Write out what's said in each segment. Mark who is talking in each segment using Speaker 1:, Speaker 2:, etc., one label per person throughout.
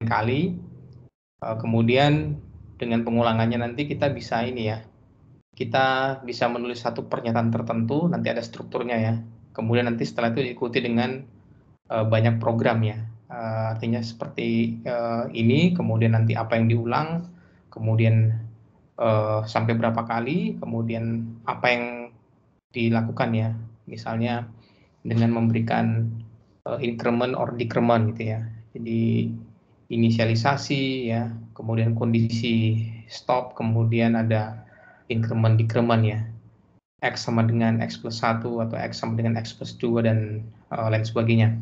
Speaker 1: kali. Kemudian dengan pengulangannya nanti kita bisa ini ya, kita bisa menulis satu pernyataan tertentu, nanti ada strukturnya ya. Kemudian nanti setelah itu diikuti dengan banyak program ya. Artinya seperti ini, kemudian nanti apa yang diulang, kemudian sampai berapa kali, kemudian apa yang dilakukan ya. Misalnya dengan memberikan increment or decrement gitu ya. Jadi inisialisasi ya, kemudian kondisi stop, kemudian ada increment decrement ya. X sama dengan X plus 1 atau X sama dengan X plus 2 dan lain sebagainya.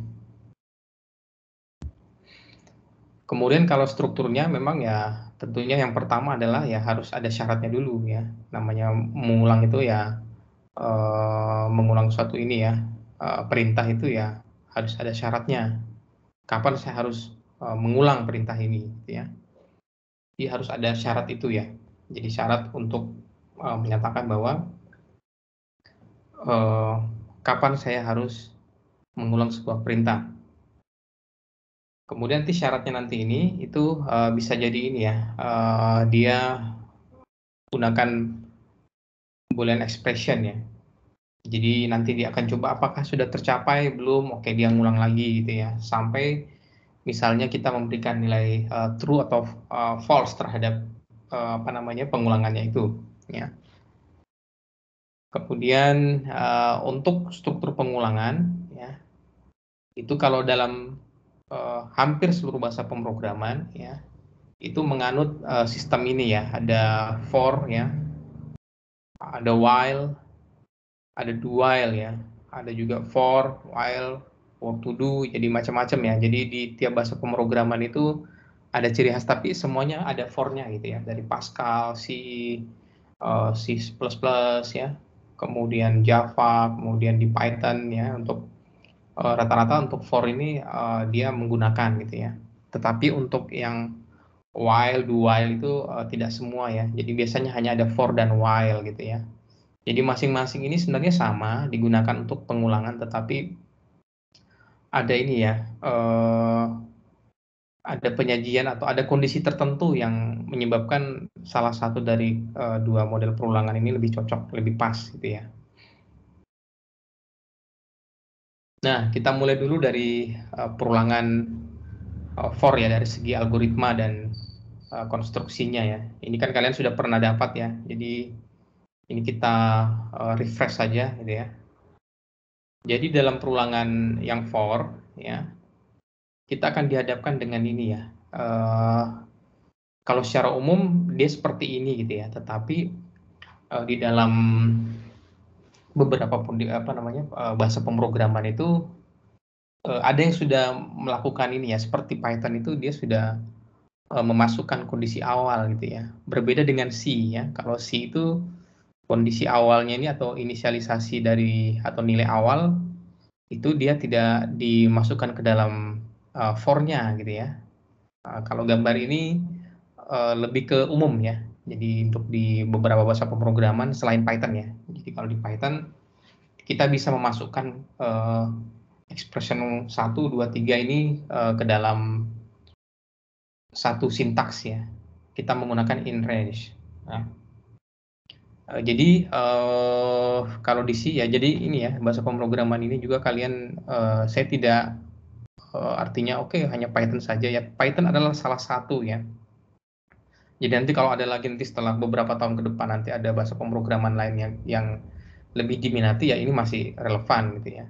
Speaker 1: Kemudian kalau strukturnya memang ya tentunya yang pertama adalah ya harus ada syaratnya dulu ya. Namanya mengulang itu ya mengulang suatu ini ya perintah itu ya harus ada syaratnya. Kapan saya harus mengulang perintah ini gitu ya. Jadi harus ada syarat itu ya. Jadi syarat untuk menyatakan bahwa kapan saya harus mengulang sebuah perintah. Kemudian nanti syaratnya nanti ini itu bisa jadi ini ya, dia gunakan boolean expression ya. Jadi nanti dia akan coba apakah sudah tercapai belum, oke dia ngulang lagi gitu ya, sampai misalnya kita memberikan nilai true atau false terhadap pengulangannya itu ya. Kemudian untuk struktur pengulangan ya, itu kalau dalam hampir seluruh bahasa pemrograman ya, itu menganut sistem ini ya, ada for ya, ada while, ada do while ya, ada juga for, while, for to do, jadi macam-macam ya. Jadi di tiap bahasa pemrograman itu ada ciri khas, tapi semuanya ada for-nya gitu ya, dari Pascal, C++ ya, kemudian Java, kemudian di Python ya, untuk rata-rata untuk for ini dia menggunakan gitu ya. Tetapi untuk yang while, do while itu tidak semua ya. Jadi biasanya hanya ada for dan while gitu ya. Jadi masing-masing ini sebenarnya sama digunakan untuk pengulangan, tetapi ada ini ya, ada penyajian atau ada kondisi tertentu yang menyebabkan salah satu dari dua model perulangan ini lebih cocok, lebih pas gitu ya. Nah, kita mulai dulu dari perulangan for ya, dari segi algoritma dan konstruksinya ya. Ini kan kalian sudah pernah dapat ya. Jadi ini kita refresh saja gitu ya. Jadi dalam perulangan yang for ya, kita akan dihadapkan dengan ini ya. Kalau secara umum dia seperti ini gitu ya, tetapi di dalam beberapa bahasa pemrograman itu ada yang sudah melakukan ini ya, seperti Python itu dia sudah memasukkan kondisi awal gitu ya. Berbeda dengan C ya. Kalau C itu kondisi awalnya ini atau inisialisasi dari atau nilai awal itu dia tidak dimasukkan ke dalam for-nya gitu ya. Kalau gambar ini lebih ke umum ya. Jadi untuk di beberapa bahasa pemrograman selain Python ya. Jadi kalau di Python kita bisa memasukkan expression 1, 2, 3 ini ke dalam satu sintaks ya. Kita menggunakan in range. Nah, jadi kalau di C ya, jadi ini ya bahasa pemrograman ini juga kalian saya tidak artinya oke hanya Python saja ya. Python adalah salah satu ya. Jadi nanti kalau ada lagi nanti setelah beberapa tahun ke depan nanti ada bahasa pemrograman lain yang lebih diminati ya, ini masih relevan gitu ya.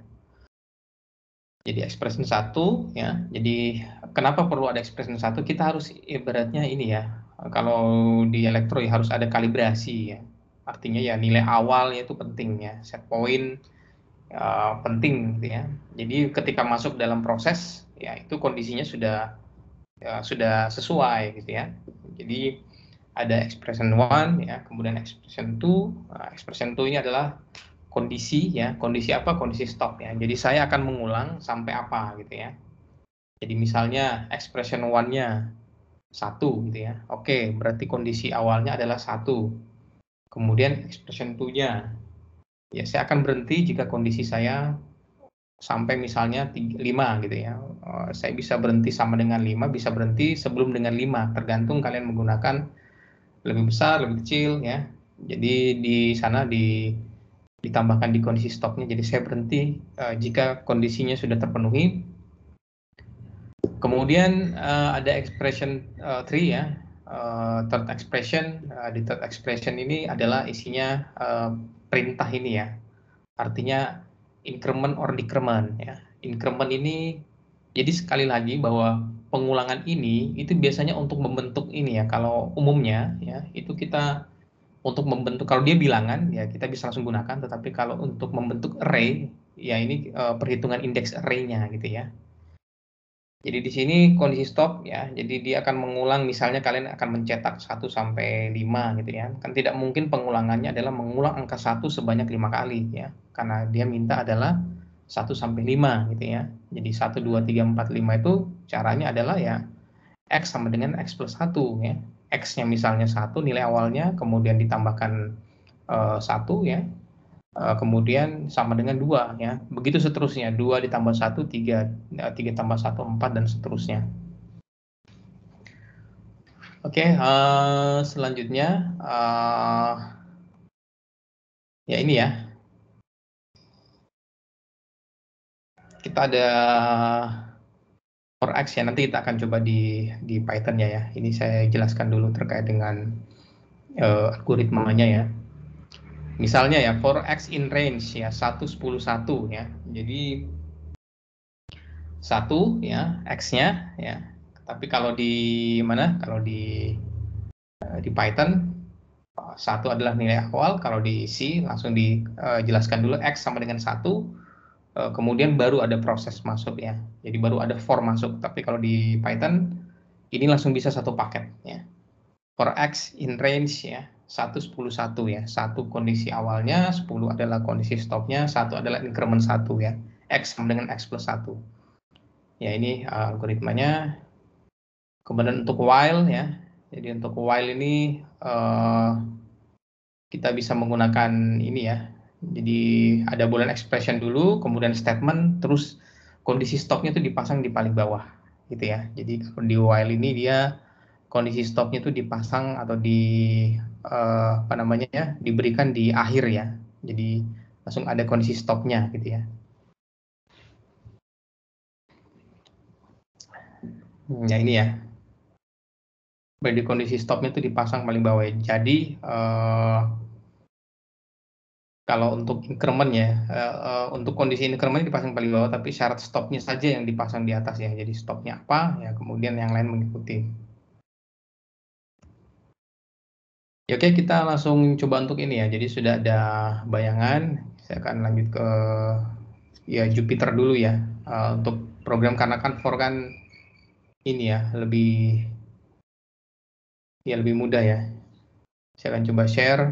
Speaker 1: Jadi expression 1 ya. Jadi kenapa perlu ada expression 1? Kita harus ibaratnya ini ya. Kalau di elektro ya harus ada kalibrasi ya. Artinya ya nilai awalnya itu penting ya. Set point penting gitu ya. Jadi ketika masuk dalam proses ya itu kondisinya sudah sesuai gitu ya. Jadi ada expression 1 ya, kemudian expression 2. Expression 2 ini adalah kondisi ya, kondisi apa? Kondisi stop ya. Jadi saya akan mengulang sampai apa gitu ya. Jadi misalnya expression 1-nya 1 gitu ya. Oke, berarti kondisi awalnya adalah 1. Kemudian expression 2-nya ya saya akan berhenti jika kondisi saya sampai misalnya 5 gitu ya. Saya bisa berhenti sama dengan 5, bisa berhenti sebelum dengan 5, tergantung kalian menggunakan lebih besar, lebih kecil ya. Jadi di sana ditambahkan di kondisi stopnya. Jadi saya berhenti jika kondisinya sudah terpenuhi. Kemudian ada expression 3 ya, third expression. Di third expression ini adalah isinya perintah ini ya, artinya increment or decrement ya. Increment ini jadi sekali lagi bahwa pengulangan ini itu biasanya untuk membentuk ini ya. Kalau umumnya ya itu kita untuk membentuk, kalau dia bilangan ya kita bisa langsung gunakan, tetapi kalau untuk membentuk array ya ini perhitungan indeks array-nya gitu ya. Jadi di sini kondisi stop ya, jadi dia akan mengulang, misalnya kalian akan mencetak 1 sampai 5 gitu ya. Kan tidak mungkin pengulangannya adalah mengulang angka 1 sebanyak 5 kali ya, karena dia minta adalah 1 sampai 5 gitu ya. Jadi 1, 2, 3, 4, 5 itu caranya adalah ya X sama dengan X plus 1 ya. X-nya misalnya 1 nilai awalnya, kemudian ditambahkan 1 ya. Kemudian sama dengan 2 ya. Begitu seterusnya, 2 ditambah 1, 3, 3 tambah 1, 4 dan seterusnya. Oke, selanjutnya ya ini ya. Kita ada for X ya, nanti kita akan coba di Python-nya ya. Ini saya jelaskan dulu terkait dengan algoritmanya ya. Misalnya ya, for X in range ya, 1, 10, 1 ya. Jadi 1 ya, X-nya ya. Tapi kalau di mana? Kalau di Python, 1 adalah nilai awal. Kalau di C langsung dijelaskan dulu X sama dengan 1, kemudian baru ada proses masuk ya. Jadi baru ada for masuk. Tapi kalau di Python, ini langsung bisa satu paket ya. For X in range ya, 1, 10, 1 ya. 1 kondisi awalnya, 10 adalah kondisi stopnya, 1 adalah increment 1 ya. X sama dengan X plus 1. Ya ini algoritmanya. Kemudian untuk while ya. Jadi untuk while ini kita bisa menggunakan ini ya. Jadi ada boolean expression dulu, kemudian statement, terus kondisi stopnya itu dipasang di paling bawah gitu ya. Jadi di while ini dia kondisi stopnya itu dipasang atau apa namanya ya, diberikan di akhir ya. Jadi langsung ada kondisi stopnya gitu ya. Ya ini ya. Berarti kondisi stopnya itu dipasang paling bawah ya. Jadi kalau untuk increment ya, untuk kondisi increment dipasang paling bawah, tapi syarat stopnya saja yang dipasang di atas ya. Jadi stopnya apa, ya kemudian yang lain mengikuti. Ya, oke, kita langsung coba untuk ini ya. Jadi sudah ada bayangan. Saya akan lanjut ke ya Jupyter dulu ya. Untuk program, karena kan for kan ini ya lebih mudah ya. Saya akan coba share.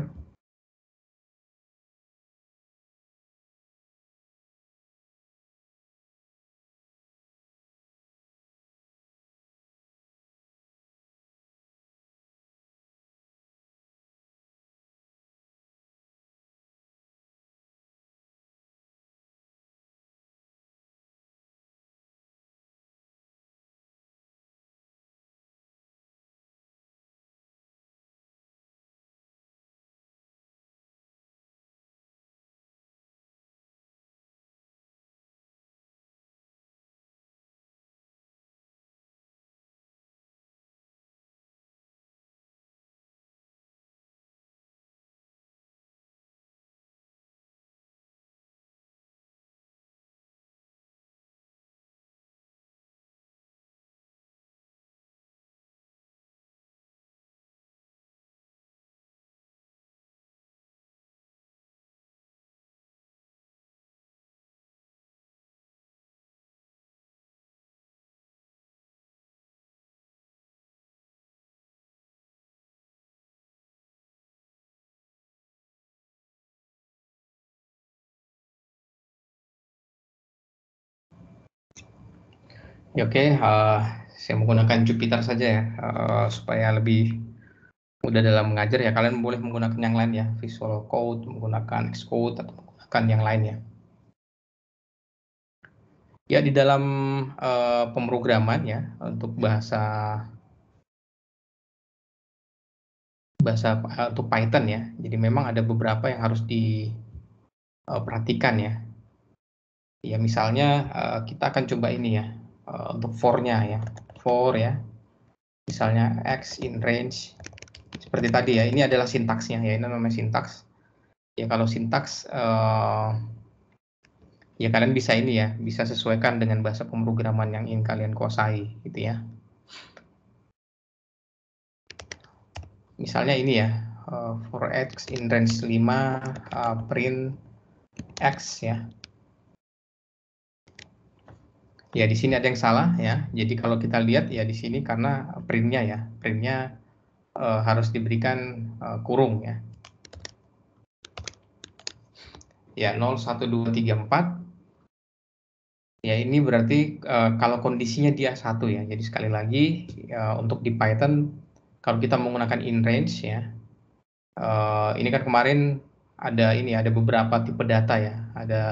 Speaker 1: Ya, oke, saya menggunakan Jupyter saja ya, supaya lebih mudah dalam mengajar ya. Kalian boleh menggunakan yang lain ya, Visual Code, menggunakan Xcode, atau menggunakan yang lain ya. Ya, di dalam pemrograman ya, untuk bahasa untuk Python ya. Jadi memang ada beberapa yang harus diperhatikan ya. Ya, misalnya kita akan coba ini ya, untuk for-nya ya. For ya, misalnya x in range. Seperti tadi ya, ini adalah sintaksnya ya, ini namanya sintaks. Ya, kalau sintaks, ya kalian bisa ini ya, bisa sesuaikan dengan bahasa pemrograman yang ingin kalian kuasai gitu ya. Misalnya ini ya, for x in range 5, print x ya. Ya, di sini ada yang salah ya. Jadi kalau kita lihat ya di sini karena printnya ya, printnya harus diberikan kurung ya. Ya, 0, 1, 2, 3, 4. Ya, ini berarti kalau kondisinya dia 1 ya. Jadi sekali lagi untuk di Python kalau kita menggunakan in range ya, ini kan kemarin ada beberapa tipe data ya. Ada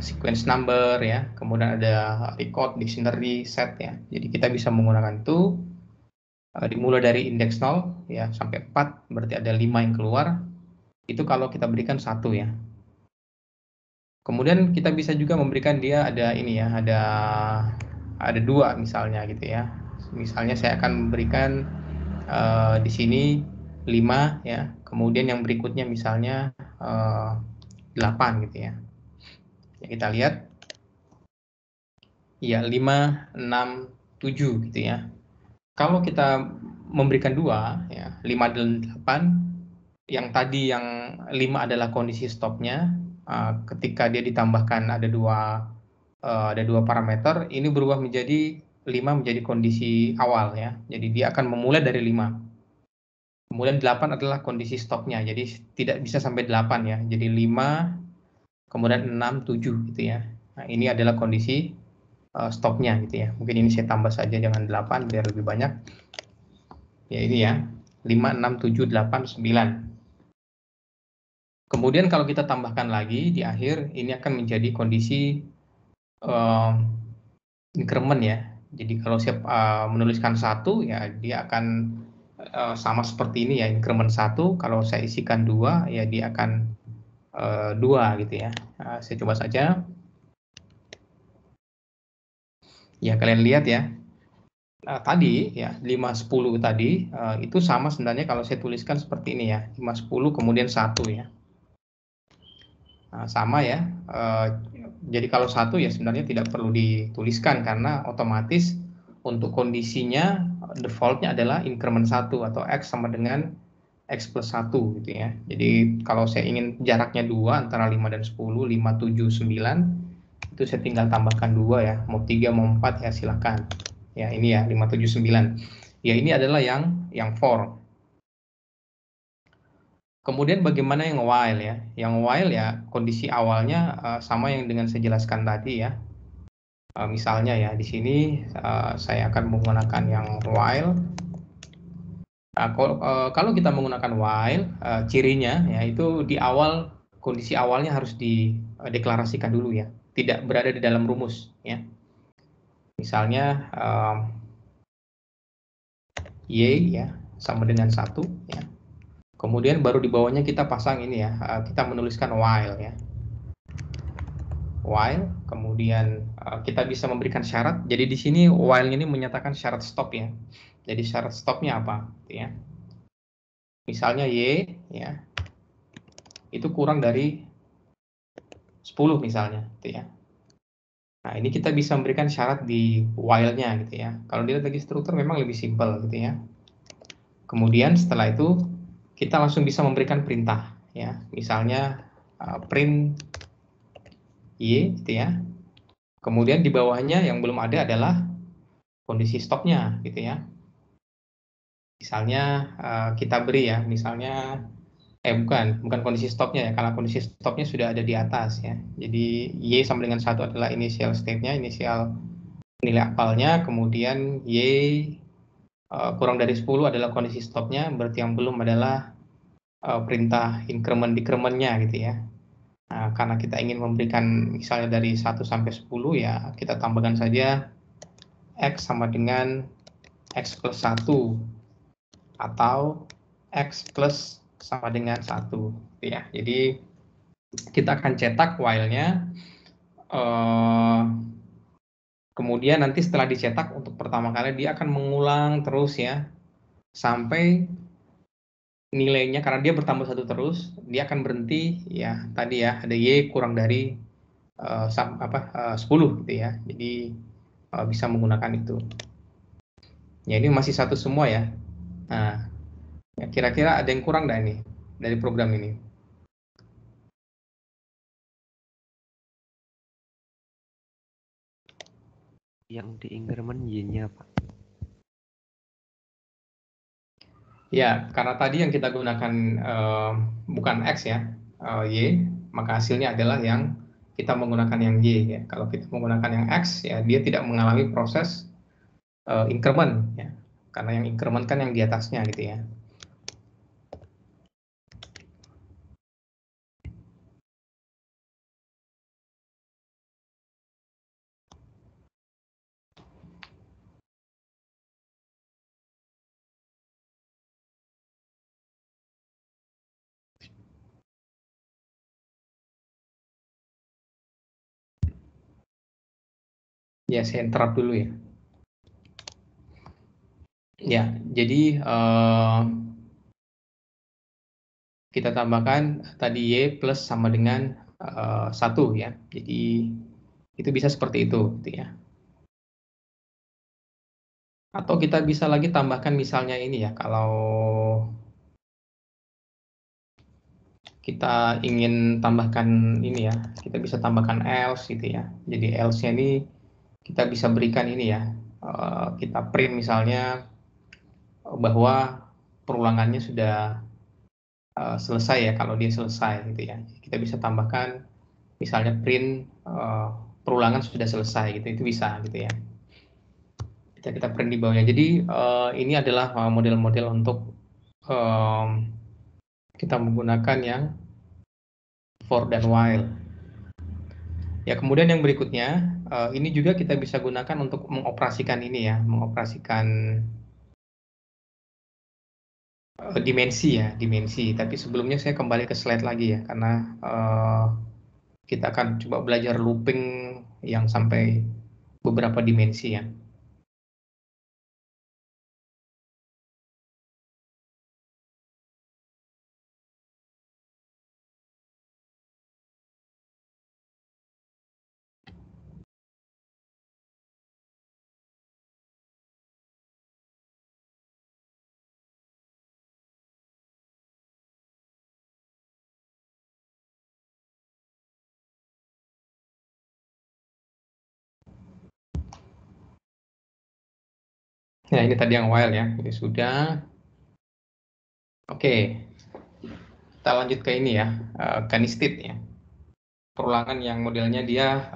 Speaker 1: sequence number ya, kemudian ada record, dictionary, set ya. Jadi kita bisa menggunakan itu dimulai dari indeks 0 ya sampai 4, berarti ada 5 yang keluar. Itu kalau kita berikan 1 ya. Kemudian kita bisa juga memberikan dia ada ini ya, ada 2 misalnya gitu ya. Misalnya saya akan memberikan di sini 5 ya, kemudian yang berikutnya misalnya 8 gitu ya. Ya, kita lihat ya 5, 6, 7 gitu ya. Kalau kita memberikan 2 ya, 5 dan 8, yang tadi yang 5 adalah kondisi stopnya, ketika dia ditambahkan ada dua parameter, ini berubah menjadi 5 menjadi kondisi awal ya. Jadi dia akan memulai dari 5. Kemudian 8 adalah kondisi stopnya, jadi tidak bisa sampai 8 ya. Jadi 5, kemudian 6, 7 gitu ya. Nah, ini adalah kondisi stopnya gitu ya. Mungkin ini saya tambah saja jangan 8 biar lebih banyak. Ya ini ya, 5, 6, 7, 8, 9. Kemudian kalau kita tambahkan lagi di akhir, ini akan menjadi kondisi increment ya. Jadi kalau saya menuliskan 1 ya dia akan sama seperti ini ya, increment 1. Kalau saya isikan 2 ya dia akan 2 gitu ya. Saya coba saja. Ya kalian lihat ya. Tadi ya 5, 10 tadi itu sama sebenarnya kalau saya tuliskan seperti ini ya, 5, 10 kemudian 1 ya. Nah, sama ya. Jadi kalau 1 ya sebenarnya tidak perlu dituliskan karena otomatis untuk kondisinya defaultnya adalah increment 1 atau x sama dengan x plus 1 gitu ya. Jadi kalau saya ingin jaraknya 2 antara 5 dan 10, 5, 7, 9, itu saya tinggal tambahkan 2 ya. Mau 3 mau 4 ya silakan. Ya ini ya 5, 7, 9. Ya ini adalah yang for. Kemudian bagaimana yang while ya? Yang while ya kondisi awalnya sama yang dengan saya jelaskan tadi ya. Misalnya ya di sini saya akan menggunakan yang while. Nah, kalau kita menggunakan while, cirinya ya itu di awal kondisi awalnya harus dideklarasikan dulu ya, tidak berada di dalam rumus ya. Misalnya y ya sama dengan 1 ya. Kemudian baru di bawahnya kita pasang ini ya, kita menuliskan while ya. While, kemudian kita bisa memberikan syarat. Jadi di sini while ini menyatakan syarat stop ya. Jadi syarat stopnya apa? Ya. Misalnya y ya itu kurang dari 10 misalnya, gitu ya. Nah ini kita bisa memberikan syarat di while-nya gitu ya. Kalau dilihat lagi struktur memang lebih simpel gitu ya. Kemudian setelah itu kita langsung bisa memberikan perintah ya. Misalnya print y gitu ya. Kemudian di bawahnya yang belum ada adalah kondisi stopnya gitu ya. Misalnya kita beri ya, misalnya bukan kondisi stopnya ya, karena kondisi stopnya sudah ada di atas ya. Jadi y sama dengan 1 adalah initial state-nya, inisial nilai awalnya, kemudian y kurang dari 10 adalah kondisi stopnya, berarti yang belum adalah perintah increment decrement-nya gitu ya. Nah, karena kita ingin memberikan misalnya dari 1 sampai 10 ya kita tambahkan saja X sama dengan X plus 1 atau X plus sama dengan 1 ya. Jadi kita akan cetak while-nya, kemudian nanti setelah dicetak untuk pertama kali dia akan mengulang terus ya sampai nilainya, karena dia bertambah 1 terus, dia akan berhenti ya tadi ya ada Y kurang dari 10 gitu ya. Jadi bisa menggunakan itu. Ya ini masih 1 semua ya. Nah, ya, kira-kira ada yang kurang nggak nih dari program ini?
Speaker 2: Yang di increment Y-nya, Pak.
Speaker 1: Ya, karena tadi yang kita gunakan bukan X ya, Y, maka hasilnya adalah yang kita menggunakan yang Y ya. Kalau kita menggunakan yang X ya dia tidak mengalami proses increment ya. Karena yang increment kan yang di atasnya gitu ya. Ya, saya interrupt dulu ya. Ya, jadi kita tambahkan tadi Y plus sama dengan 1 ya. Jadi itu bisa seperti itu gitu ya. Atau kita bisa lagi tambahkan misalnya ini ya, kalau kita ingin tambahkan ini ya, kita bisa tambahkan else gitu ya. Jadi else-nya ini kita bisa berikan ini ya, kita print misalnya bahwa perulangannya sudah selesai ya. Kalau dia selesai gitu ya, kita bisa tambahkan misalnya print perulangan sudah selesai gitu, itu bisa gitu ya. Kita print di bawahnya. Jadi ini adalah model-model untuk kita menggunakan yang for dan while. Ya, kemudian yang berikutnya, ini juga kita bisa gunakan untuk mengoperasikan ini ya, mengoperasikan dimensi ya, dimensi. Tapi sebelumnya saya kembali ke slide lagi ya, karena kita akan coba belajar looping yang sampai beberapa dimensi ya. Nah, ini tadi yang while ya, ini sudah. Oke, kita lanjut ke ini ya, ke nested ya. Perulangan yang modelnya dia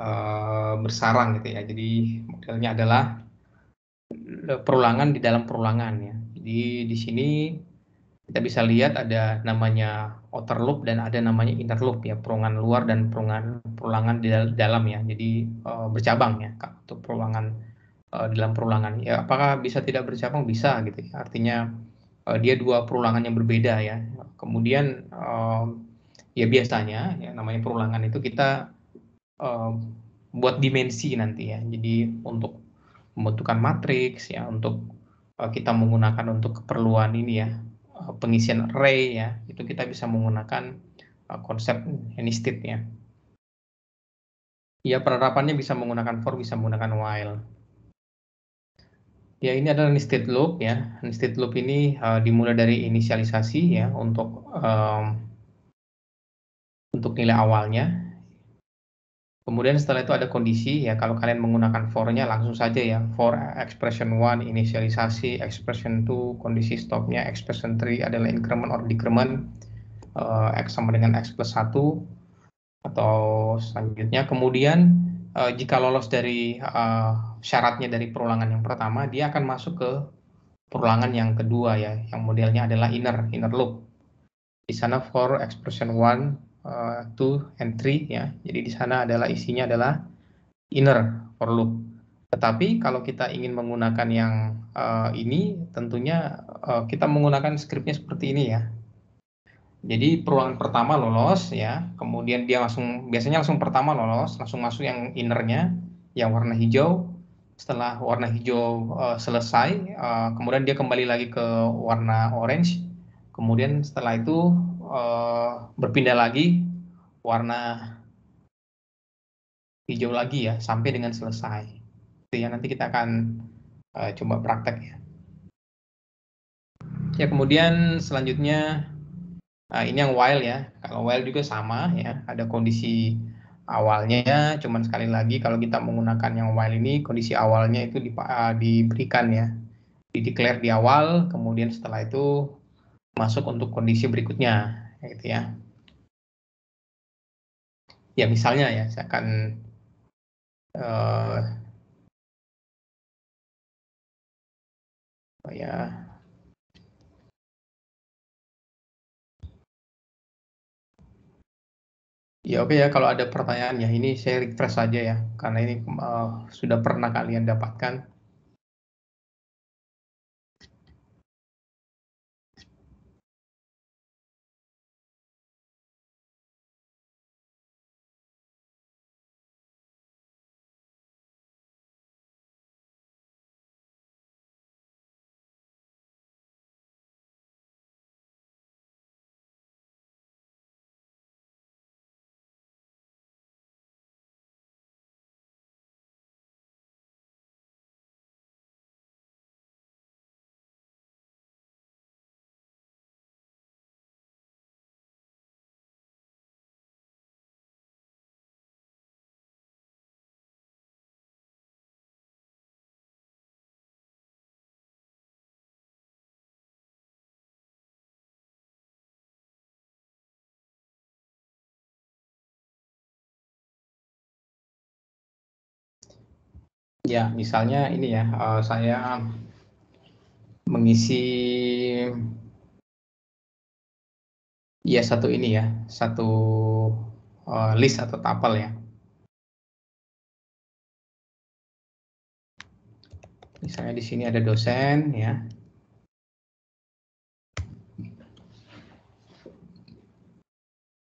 Speaker 1: bersarang gitu ya. Jadi modelnya adalah perulangan di dalam perulangan ya. Jadi di sini kita bisa lihat ada namanya outer loop dan ada namanya inner loop ya, perulangan luar dan perulangan di dalam ya. Jadi bercabang ya untuk perulangan di dalam perulangan. Ya, apakah bisa tidak bercabang? Bisa gitu ya. Artinya dia dua perulangan yang berbeda ya. Kemudian ya biasanya ya namanya perulangan itu kita buat dimensi nanti ya. Jadi untuk pembentukan matriks ya, untuk kita menggunakan untuk keperluan ini ya, pengisian array ya, itu kita bisa menggunakan konsep nested ya. Ya, penerapannya bisa menggunakan for, bisa menggunakan while. Ya, ini adalah nested loop ya. Nested loop ini dimulai dari inisialisasi ya untuk nilai awalnya. Kemudian setelah itu ada kondisi ya, kalau kalian menggunakan for-nya langsung saja ya, for expression 1 inisialisasi, expression 2 kondisi stopnya, expression 3 adalah increment or decrement, x sama dengan x plus 1 atau selanjutnya. Kemudian jika lolos dari syaratnya dari perulangan yang pertama, dia akan masuk ke perulangan yang kedua ya, yang modelnya adalah inner loop. Di sana for expression 1 to entry ya. Jadi di sana adalah isinya adalah inner for loop. Tetapi kalau kita ingin menggunakan yang ini, tentunya kita menggunakan scriptnya seperti ini ya. Jadi perulangan pertama lolos ya, kemudian dia biasanya langsung pertama lolos, langsung masuk yang innernya, yang warna hijau. Setelah warna hijau selesai, kemudian dia kembali lagi ke warna orange. Kemudian setelah itu berpindah lagi warna hijau lagi ya, sampai dengan selesai. Itu ya, nanti kita akan coba praktek ya. Ya, kemudian selanjutnya ini yang while ya. Kalau while juga sama ya, ada kondisi awalnya, cuman sekali lagi kalau kita menggunakan yang while ini, kondisi awalnya itu diberikan ya, di-declare di awal, kemudian setelah itu masuk untuk kondisi berikutnya, gitu ya. Ya misalnya ya, saya akan ya. Ya oke ya, kalau ada pertanyaan ya ini saya refresh saja ya, karena ini sudah pernah kalian dapatkan. Ya, misalnya ini ya, saya mengisi ya satu ini ya, satu list atau tuple ya. Misalnya di sini ada dosen ya.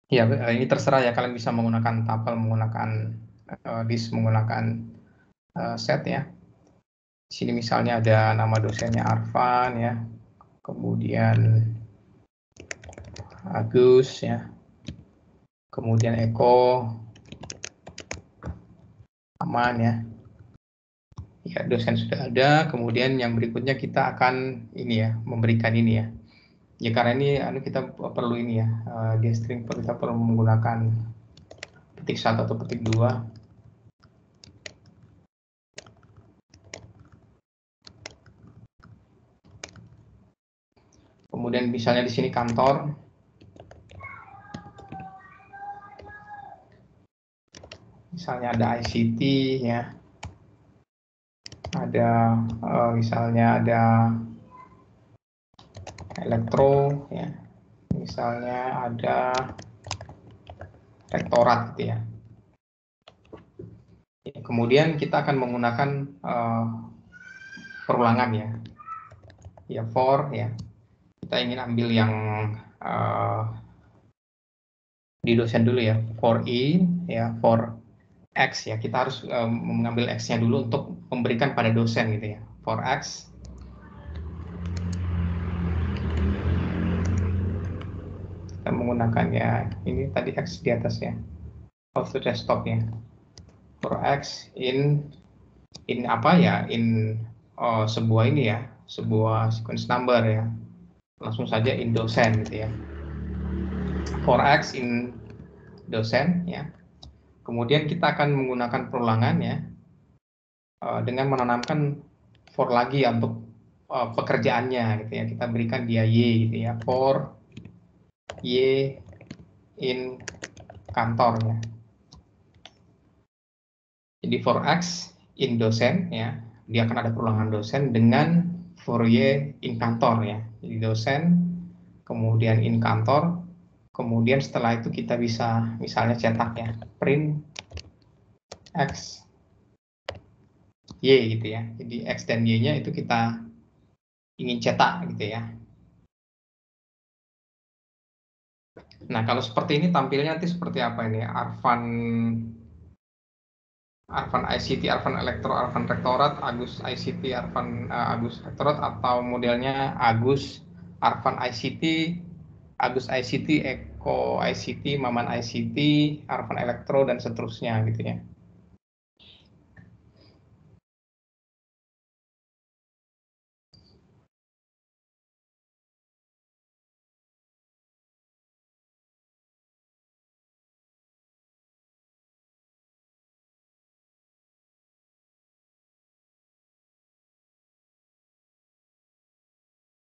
Speaker 1: Ya, ini terserah ya, kalian bisa menggunakan tuple, menggunakan list, menggunakan set ya. Di sini misalnya ada nama dosennya Arfan ya, kemudian Agus ya, kemudian Eko, Aman ya. Ya, dosen sudah ada, kemudian yang berikutnya kita akan ini ya, memberikan ini ya. Ya karena ini kita perlu ini ya, di string kita perlu menggunakan petik 1 atau petik 2. Kemudian misalnya di sini kantor. Misalnya ada ICT ya. Ada misalnya ada elektro ya. Misalnya ada rektorat gitu ya. Kemudian kita akan menggunakan perulangan ya. Ya for ya. Kita ingin ambil yang di dosen dulu ya, for in ya, for X ya, kita harus mengambil X-nya dulu untuk memberikan pada dosen gitu ya, for X. Kita menggunakan ya, ini tadi X di atas ya, auto desktop ya, for X in apa ya, in sebuah ini ya, sebuah sequence number ya, langsung saja in dosen gitu ya, for X in dosen ya. Kemudian kita akan menggunakan perulangan ya, dengan menanamkan for lagi ya, untuk pekerjaannya gitu ya, kita berikan dia Y gitu ya, for Y in kantor ya. Jadi for X in dosen ya, dia akan ada perulangan dosen dengan for Y in kantor ya. Jadi dosen kemudian in kantor, Kemudian setelah itu kita bisa misalnya cetak ya, print X, Y gitu ya. Jadi X dan Y-nya itu kita ingin cetak gitu ya. Nah, kalau seperti ini tampilnya nanti seperti apa ini? Arvan ICT, Arvan Elektro, Arvan Rektorat, Agus ICT, Agus Rektorat, atau modelnya Agus Arvan ICT, Agus ICT, Eko ICT, Maman ICT, Arvan Elektro, dan seterusnya gitu ya.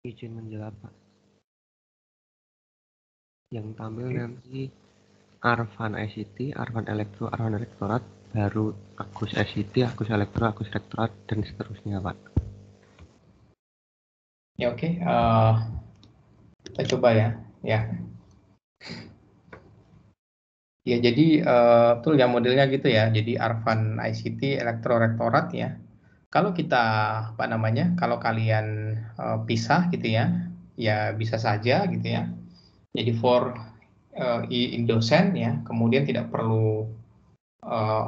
Speaker 2: Izin menjawab, Pak. Yang tampil nanti Arvan ICT, Arvan Elektro, Arvan Elektorat, baru Agus ICT, Agus Elektro, Agus Rektorat, dan seterusnya, Pak.
Speaker 1: Ya oke, kita coba ya. Ya jadi betul ya modelnya gitu ya. Jadi Arvan ICT, Elektro Rektorat ya. Kalau kita kalau kalian pisah gitu ya, ya bisa saja gitu ya. Jadi for in dosen ya, kemudian tidak perlu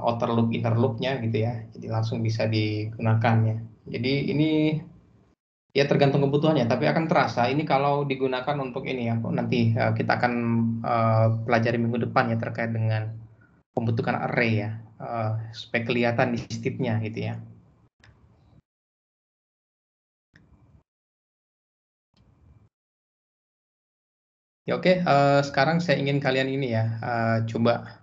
Speaker 1: outer loop inner loop-nya gitu ya. Jadi langsung bisa digunakan ya. Jadi ini ya tergantung kebutuhannya, tapi akan terasa ini kalau digunakan untuk ini ya. Nanti kita akan pelajari minggu depan ya terkait dengan pembentukan array ya, supaya kelihatan di stepnya gitu ya. Ya oke, sekarang saya ingin kalian ini ya, coba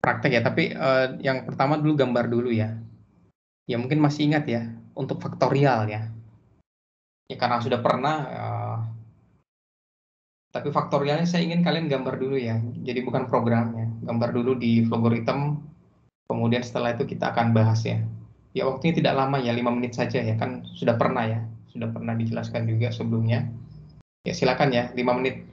Speaker 1: praktek ya, tapi yang pertama dulu gambar dulu ya. Ya mungkin masih ingat ya, untuk faktorial ya. Ya karena sudah pernah, tapi faktorialnya saya ingin kalian gambar dulu ya. Jadi bukan programnya, gambar dulu di logarithm, kemudian setelah itu kita akan bahas ya. Ya waktunya tidak lama ya, 5 menit saja ya, kan sudah pernah ya, sudah pernah dijelaskan juga sebelumnya. Ya silakan ya, 5 menit.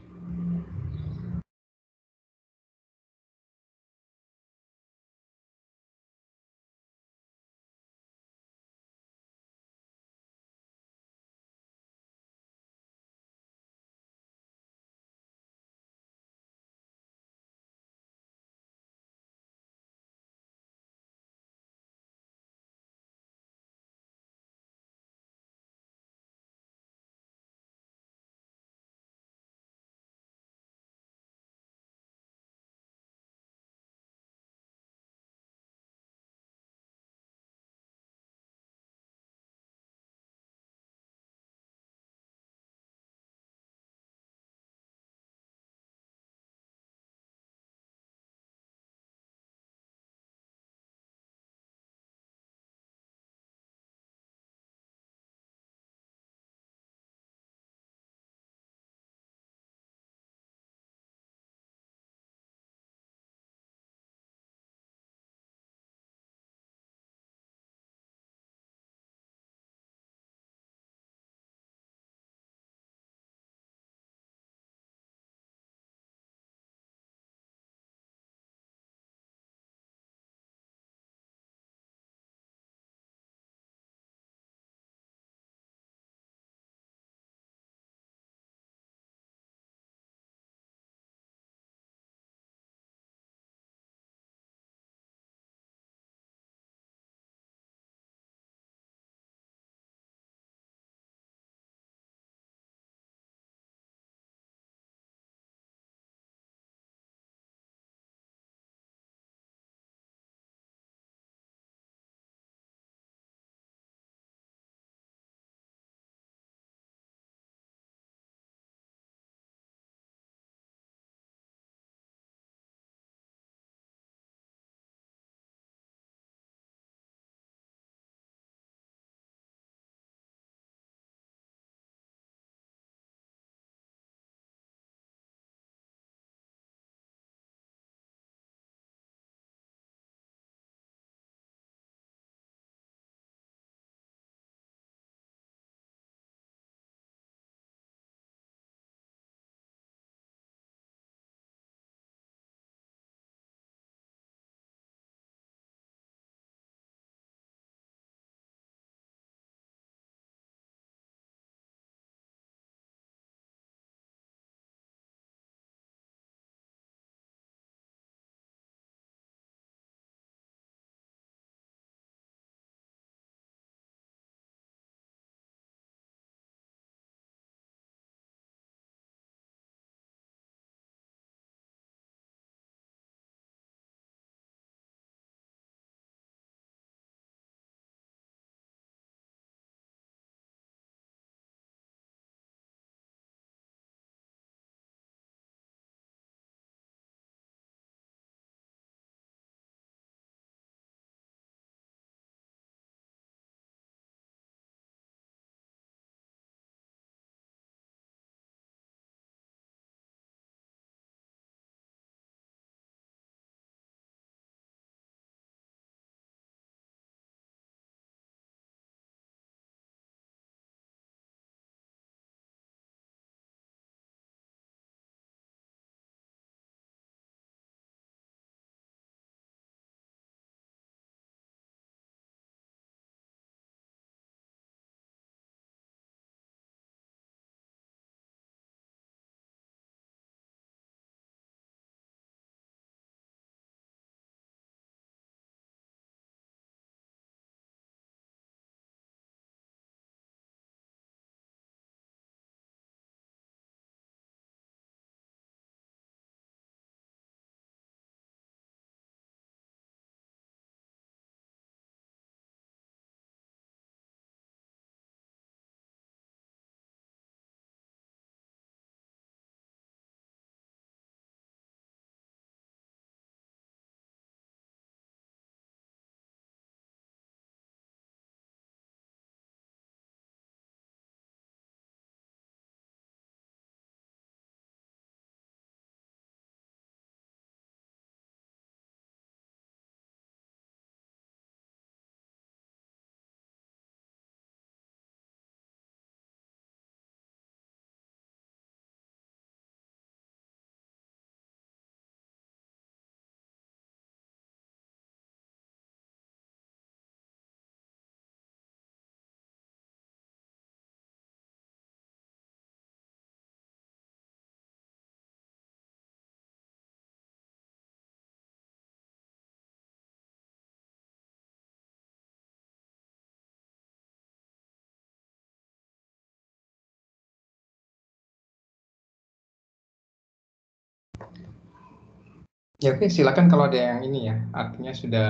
Speaker 1: Ya oke, silakan kalau ada yang ini ya, artinya sudah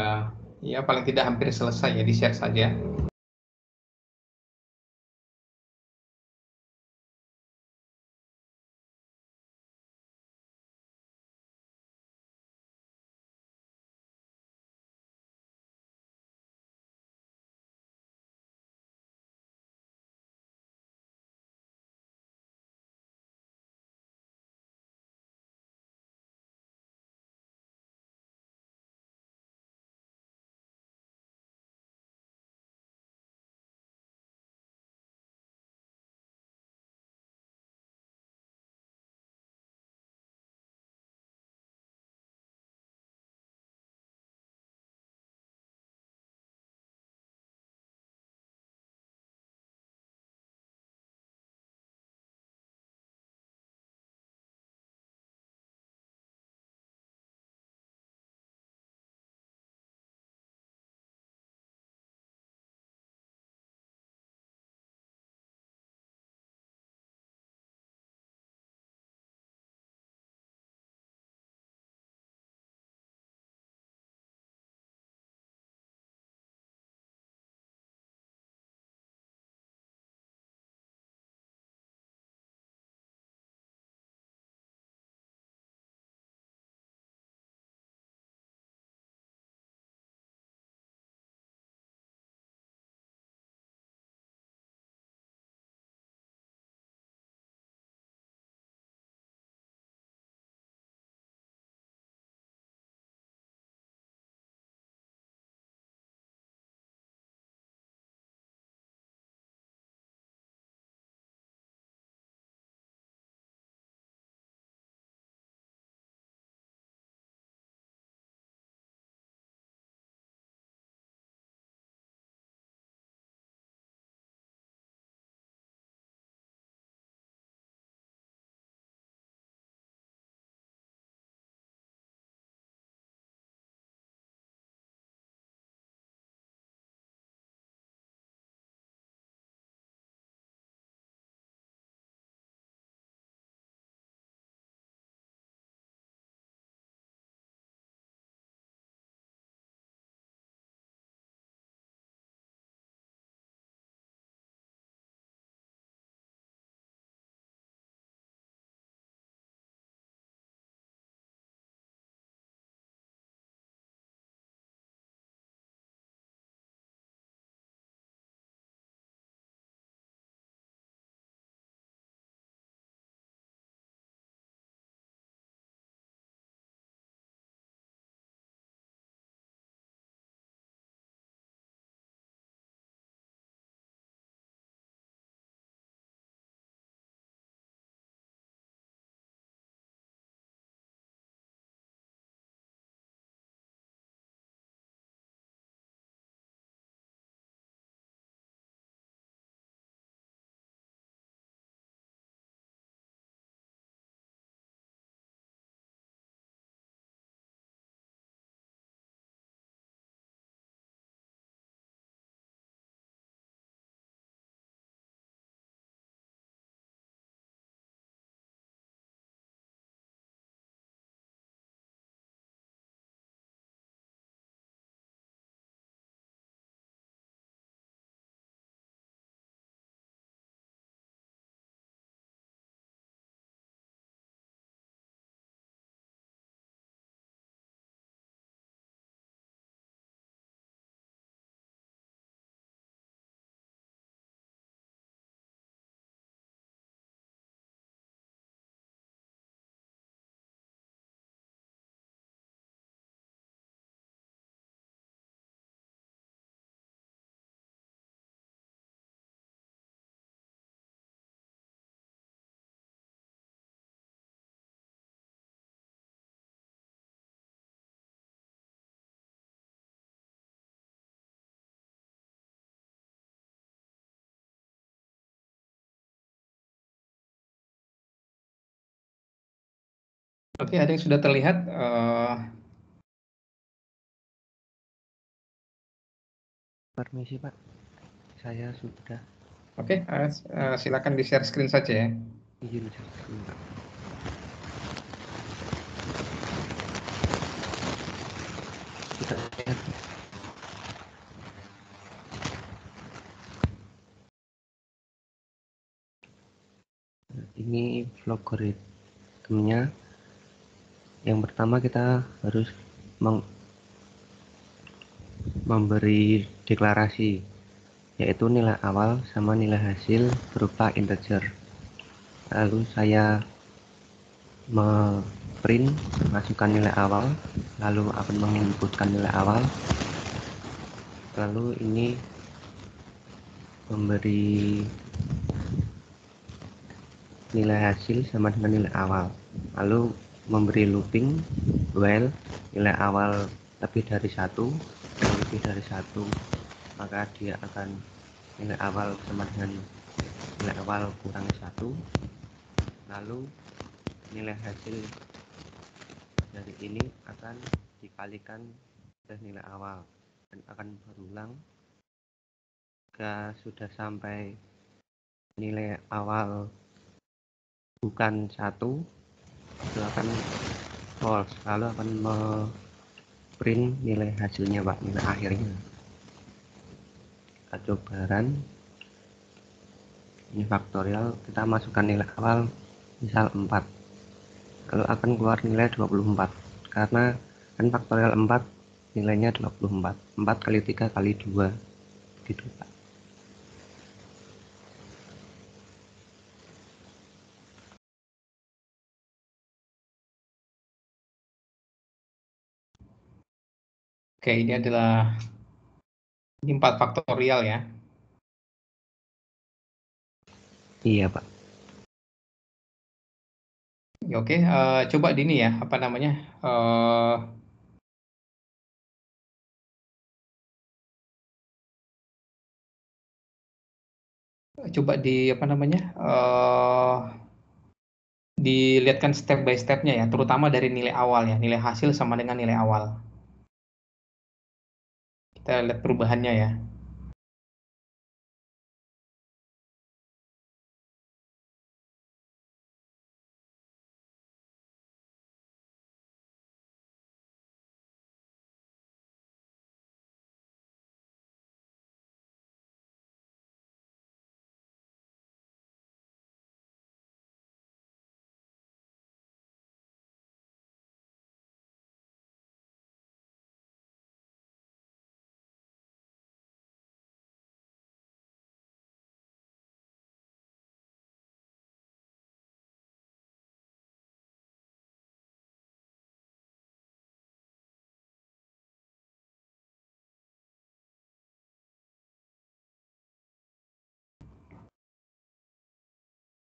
Speaker 1: ya paling tidak hampir selesai ya, di-share saja. Oke, ada yang sudah terlihat?
Speaker 2: Permisi Pak, saya sudah
Speaker 1: Oke, silakan di-share screen saja ya.
Speaker 2: izin share screen Pak. ini logaritmnya. Yang pertama kita harus memberi deklarasi, yaitu nilai awal sama nilai hasil berupa integer. Lalu saya masukkan nilai awal, lalu akan menginputkan nilai awal, lalu ini memberi nilai hasil sama dengan nilai awal, lalu memberi looping while nilai awal lebih dari 1, maka dia akan nilai awal sama dengan nilai awal kurangi 1, lalu nilai hasil dari ini akan dikalikan dengan nilai awal dan akan berulang jika sudah sampai nilai awal bukan 1, itu akan false, lalu akan print nilai hasilnya Pak, nilai akhirnya. Kita coba run, ini faktorial, kita masukkan nilai awal misal 4, lalu akan keluar nilai 24 karena kan faktorial 4 nilainya 24, 4 kali 3 kali 2 gitu Pak.
Speaker 1: Oke, ini adalah 4 faktorial ya.
Speaker 2: Iya Pak.
Speaker 1: Oke, coba di ini ya, apa namanya? Coba di apa namanya? Dilihatkan step by stepnya ya, terutama dari nilai awal ya, nilai hasil sama dengan nilai awal. Kita lihat perubahannya ya.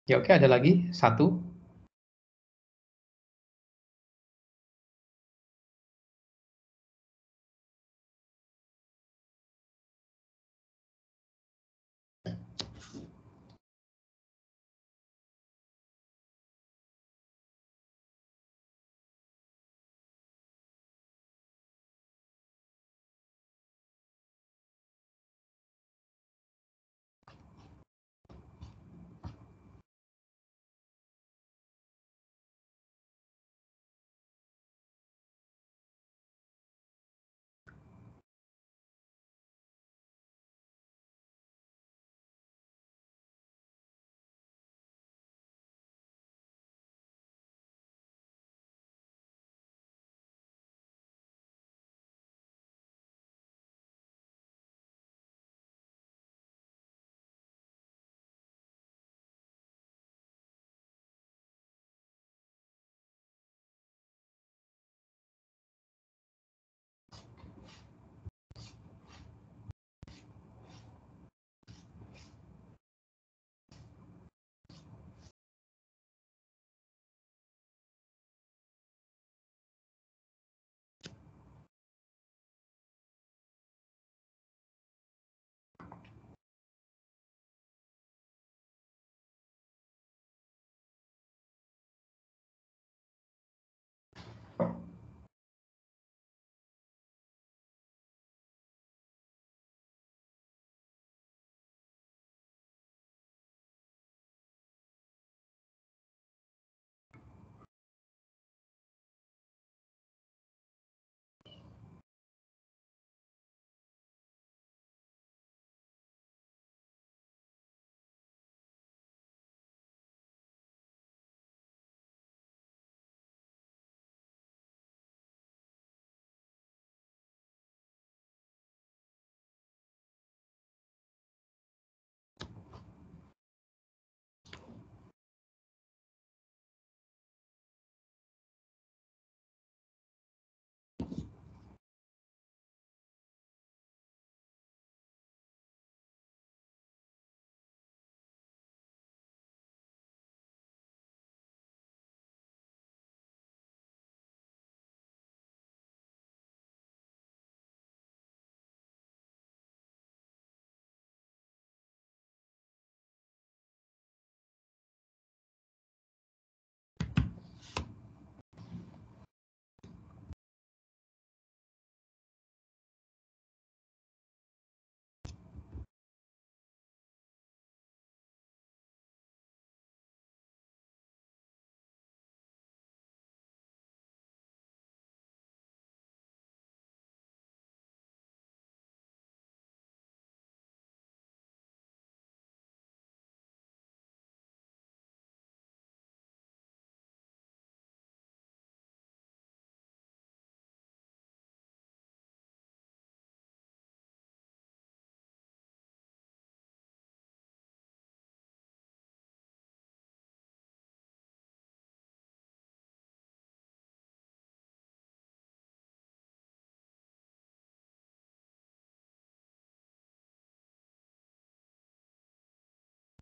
Speaker 1: Ya oke, ada lagi satu.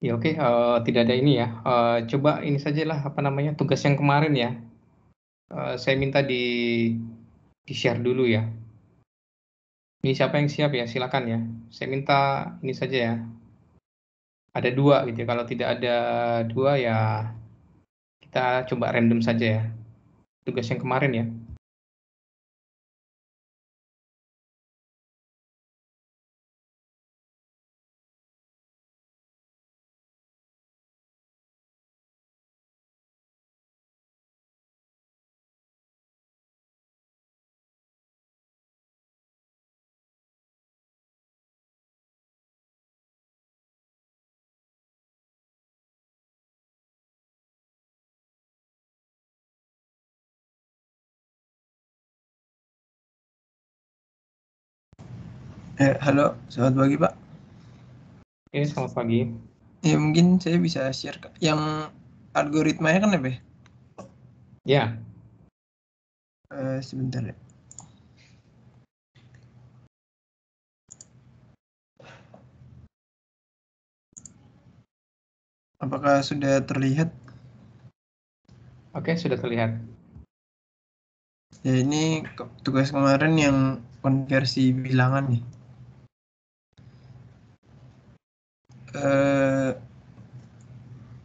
Speaker 1: Ya oke, tidak ada ini ya. Coba ini sajalah apa namanya tugas yang kemarin ya. Saya minta di share dulu ya. Ini siapa yang siap ya? Silakan ya. Saya minta ini saja ya. Ada 2 gitu ya. Kalau tidak ada 2 ya kita coba random saja ya. Tugas yang kemarin ya.
Speaker 3: Halo, selamat pagi Pak.
Speaker 1: Oke, selamat pagi.
Speaker 3: Ya mungkin saya bisa share yang algoritmanya kan apa ya?
Speaker 1: Ya,
Speaker 3: Sebentar ya. Apakah sudah terlihat?
Speaker 1: oke sudah terlihat.
Speaker 3: Ya ini tugas kemarin yang konversi bilangan nih.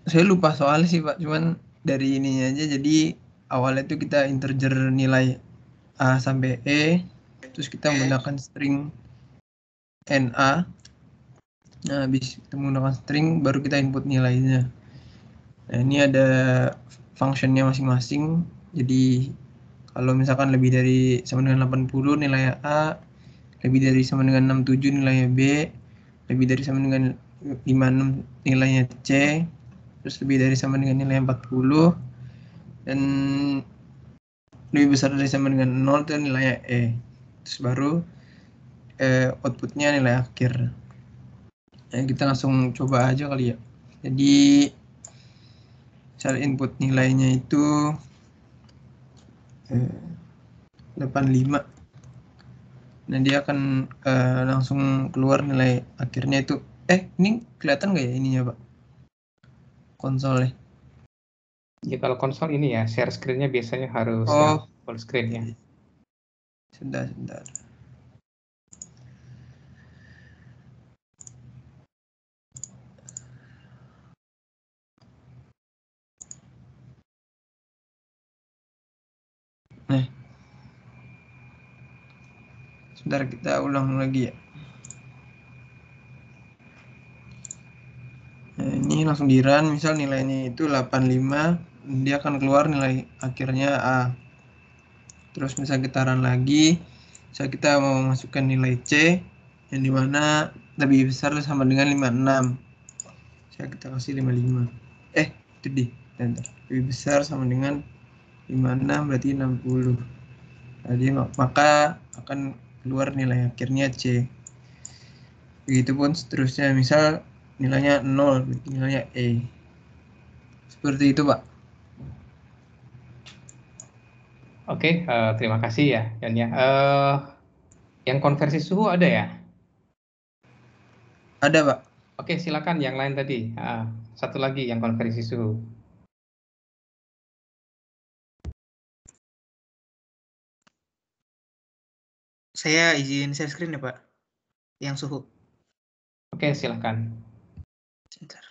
Speaker 3: Saya lupa soalnya sih Pak, cuman dari ininya aja. Jadi awalnya itu kita integer nilai A sampai E, terus kita menggunakan string NA. Nah, habis kita menggunakan string, baru kita input nilainya. Nah, ini ada functionnya masing-masing. Jadi kalau misalkan lebih dari sama dengan 80 nilai A, lebih dari sama dengan 67 nilainya B, lebih dari sama dengan 56 nilainya C, terus lebih dari sama dengan nilai 40, dan lebih besar dari sama dengan 0 itu nilainya E. Terus baru outputnya nilai akhir. Nah, kita langsung coba aja kali ya. Jadi cara input nilainya itu 85. Nah, dia akan langsung keluar nilai akhirnya itu. Ini kelihatan nggak ya ininya, Pak? Konsolnya.
Speaker 1: Ya kalau konsol ini ya, share screen-nya biasanya harus yang
Speaker 3: Oh,
Speaker 1: full screen ya.
Speaker 3: sebentar. Nah, sebentar kita ulang lagi ya. Nah, ini langsung di run, misal nilainya itu 85, dia akan keluar nilai akhirnya A. Terus misal kita run lagi, misal kita mau masukkan nilai C, yang dimana lebih besar sama dengan 56. Saya kita kasih 55. Itu di lebih besar sama dengan 56 berarti 60. Jadi maka akan keluar nilai akhirnya C. Begitupun seterusnya, misal nilainya 0 berarti nilainya E. Seperti itu Pak.
Speaker 1: Oke, terima kasih ya Yan ya. Yang konversi suhu ada ya?
Speaker 3: Ada Pak.
Speaker 1: Oke, silakan yang lain tadi. Satu lagi yang konversi suhu.
Speaker 4: Saya izin share screen ya Pak, yang suhu.
Speaker 1: Oke, silakan.
Speaker 4: Sebentar.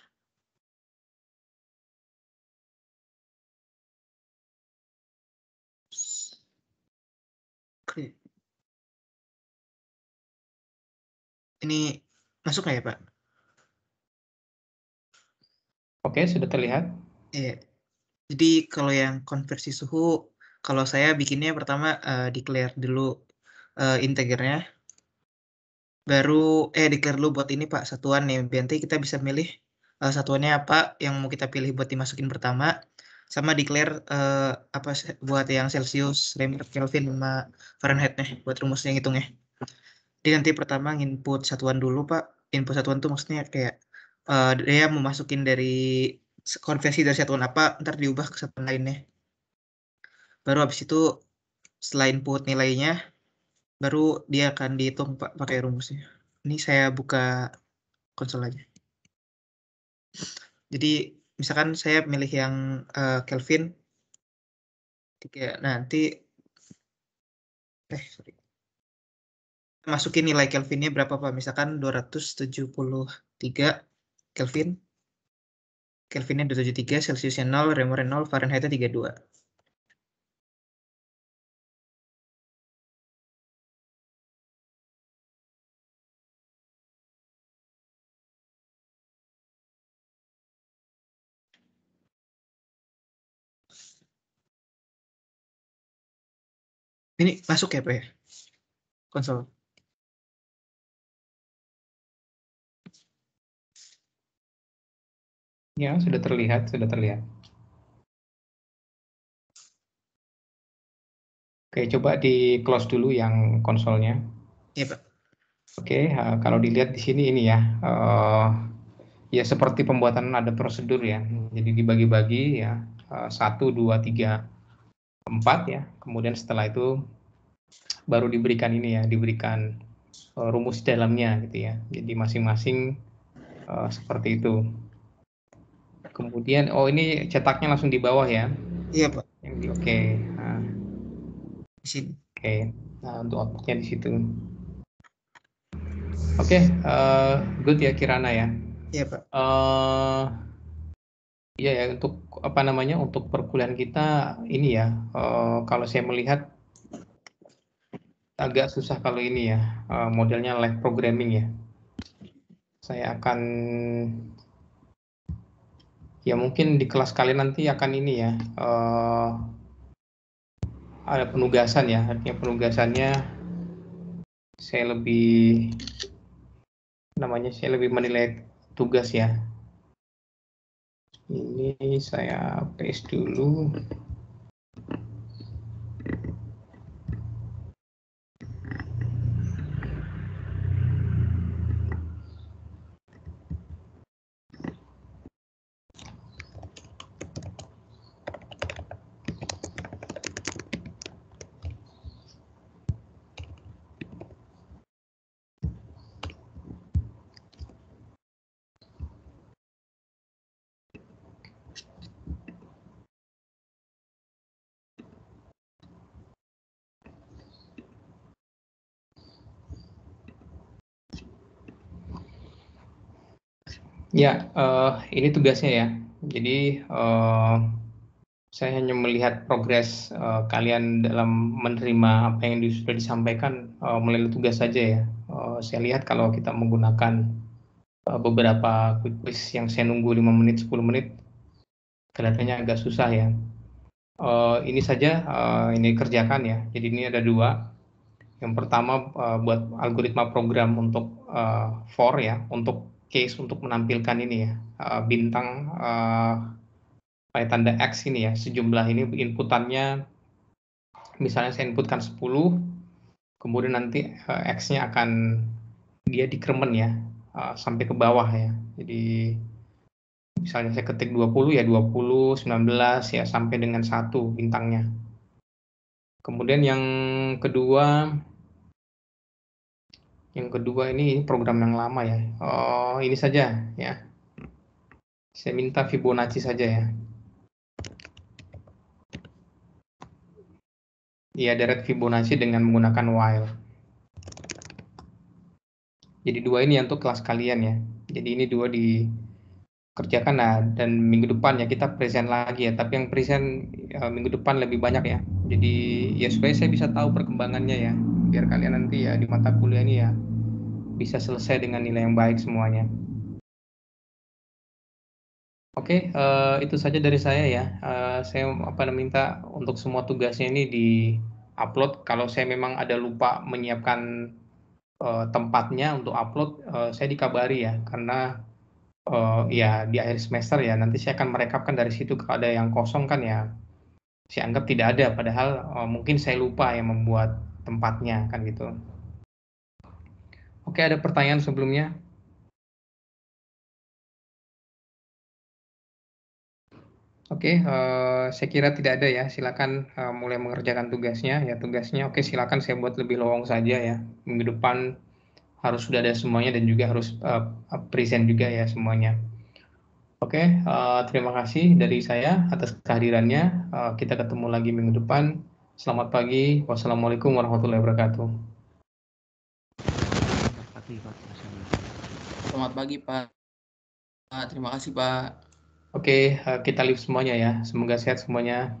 Speaker 4: Oke. Ini masuk nggak ya Pak?
Speaker 1: Oke, sudah terlihat.
Speaker 4: Iya. Jadi kalau yang konversi suhu, kalau saya bikinnya pertama declare dulu integernya, baru declare dulu buat ini Pak satuan nih. Nanti kita bisa milih satuannya apa yang mau kita pilih buat dimasukin pertama, sama declare apa buat yang Celsius, Kelvin, sama Fahrenheit nih buat rumusnya ngitungnya. Jadi nanti pertama input satuan dulu Pak. Input satuan tuh maksudnya kayak dia mau masukin dari konversi dari satuan apa, ntar diubah ke satuan lainnya. Baru habis itu setelah input nilainya, baru dia akan dihitung Pak pakai rumusnya. Ini saya buka konsol aja. Jadi misalkan saya milih yang Kelvin, nanti sorry. Masukin nilai Kelvinnya berapa Pak? Misalkan 273 Kelvin. Kelvinnya 273, Celsiusnya 0, Reaumurnya 0, Fahrenheitnya 32. Ini masuk ya Pak ya? Konsol.
Speaker 1: Ya, sudah terlihat. Oke, coba di close dulu yang konsolnya.
Speaker 4: Iya Pak.
Speaker 1: Oke, kalau dilihat di sini ini ya, ya seperti pembuatan ada prosedur ya. Jadi dibagi-bagi ya, 1, 2, 3, 4 ya. Kemudian setelah itu baru diberikan ini ya, diberikan rumus dalamnya gitu ya. Jadi masing-masing seperti itu. Kemudian, ini cetaknya langsung di bawah ya.
Speaker 4: Iya Pak.
Speaker 1: Oke. Nah,
Speaker 4: di sini.
Speaker 1: Oke. Nah, untuk outputnya di situ. Oke, good ya Kirana ya.
Speaker 4: Iya Pak.
Speaker 1: Iya ya, untuk apa namanya, untuk perkuliahan kita ini ya, kalau saya melihat agak susah kalau ini ya, modelnya live programming ya. Saya akan ya mungkin di kelas kalian nanti akan ini ya, ada penugasan ya, artinya penugasannya saya lebih menilai tugas ya. Ini saya paste dulu. Ya, ini tugasnya ya. Jadi saya hanya melihat progres kalian dalam menerima apa yang sudah disampaikan melalui tugas saja ya. Saya lihat kalau kita menggunakan beberapa quick quiz yang saya nunggu 5 menit, 10 menit, kelihatannya agak susah ya. Ini saja ini kerjakan ya. Jadi ini ada 2. Yang pertama buat algoritma program untuk for ya, untuk case untuk menampilkan ini ya, bintang pakai tanda X ini ya, sejumlah ini inputannya, misalnya saya inputkan 10, kemudian nanti X-nya akan dia dikremen ya, sampai ke bawah ya. Jadi misalnya saya ketik 20 ya 20, 19 ya sampai dengan 1 bintangnya. Kemudian yang kedua ini program yang lama ya. Ini saja ya. Saya minta Fibonacci saja ya. Ya, deret Fibonacci dengan menggunakan while. Jadi 2 ini untuk kelas kalian ya. Jadi ini 2 dikerjakan, nah, dan minggu depan ya kita present lagi ya. Tapi yang present minggu depan lebih banyak ya. Jadi ya supaya saya bisa tahu perkembangannya ya. Biar kalian nanti ya di mata kuliah ini ya bisa selesai dengan nilai yang baik semuanya. Oke, itu saja dari saya ya. Saya minta untuk semua tugasnya ini di-upload. Kalau saya memang ada lupa menyiapkan tempatnya untuk upload, saya dikabari ya. Karena ya di akhir semester ya nanti saya akan merekapkan dari situ. Kalau ada yang kosong kan ya saya anggap tidak ada. Padahal mungkin saya lupa ya membuat tempatnya kan gitu. Oke, ada pertanyaan sebelumnya? Oke, saya kira tidak ada ya. Silakan mulai mengerjakan tugasnya. Ya, tugasnya oke, silakan saya buat lebih lowong saja ya. Minggu depan harus sudah ada semuanya dan juga harus present juga ya semuanya. Oke, terima kasih dari saya atas kehadirannya. Kita ketemu lagi minggu depan. Selamat pagi. Wassalamualaikum warahmatullahi wabarakatuh.
Speaker 2: Selamat pagi Pak.
Speaker 5: Selamat pagi Pak. Terima kasih Pak.
Speaker 1: Oke, kita live semuanya ya. Semoga sehat semuanya.